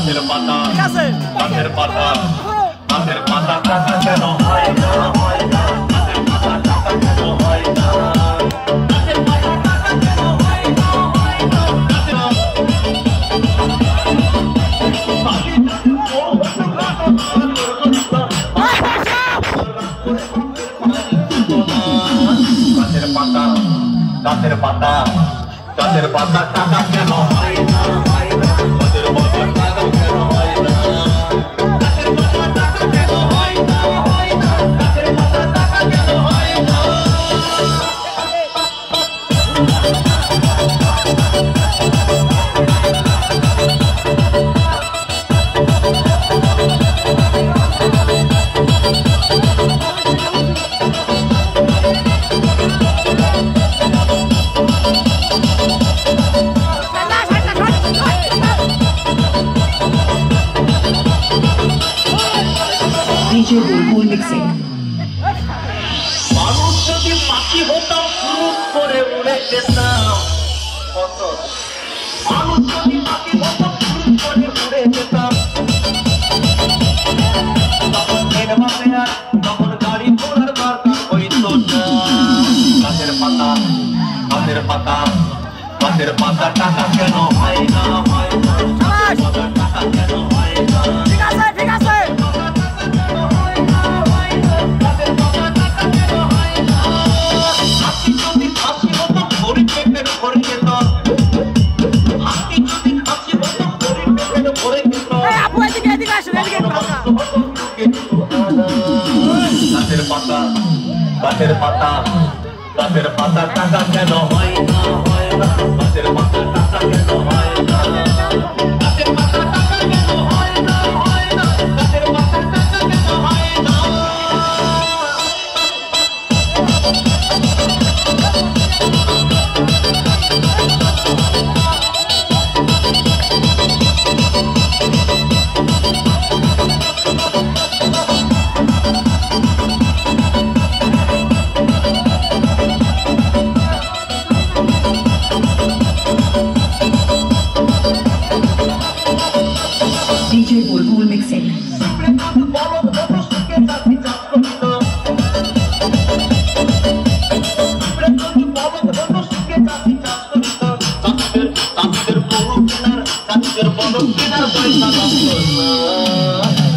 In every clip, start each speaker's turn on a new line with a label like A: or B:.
A: গাছের পাতা গাছের পাতা গাছের পাতা টাকা কেন হয় না হয় না গাছের পাতা টাকা কেন হয় না গাছের পাতা টাকা কেন হয় না হয় না গাছের পাতা গাছের পাতা গাছের পাতা টাকা কেন হয় না হয় না গাছের পাতা টাকা কেন হয় না গাছের পাতা টাকা কেন হয় না হয় না গাছের পাতা টাকা কেন হয় না
B: DJ Bulbul mixing.
A: মানুষ যদি পাখি হতাম ফুরুক করে উড়ে যেতাম মানুষ যদি পাখি হতাম ফুরুক করে উড়ে যেতাম তখন তখন গাড়ি ঘোড়ার দরকার হইত না গাছের পাতা গাছের পাতা গাছের পাতা টাকা কেন হয় না হয় না গাছের পাতা টাকা কেন হয় না ঠিক আছে ঠিক আছে গাছের পাতা গাছের পাতা গাছের পাতা টাকা কেন হয় না হয় না গাছের পাতা টাকা কেন হয় না গাছের পাতা টাকা কেন হয় না হয় না গাছের পাতা টাকা কেন হয় না
B: DJ Bulbul mixing.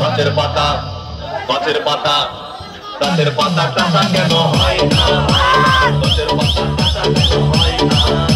A: গাছের পাতা গাছের পাতা গাছের পাতা টাকা কেন হয় না গাছের পাতা টাকা কেন হয় না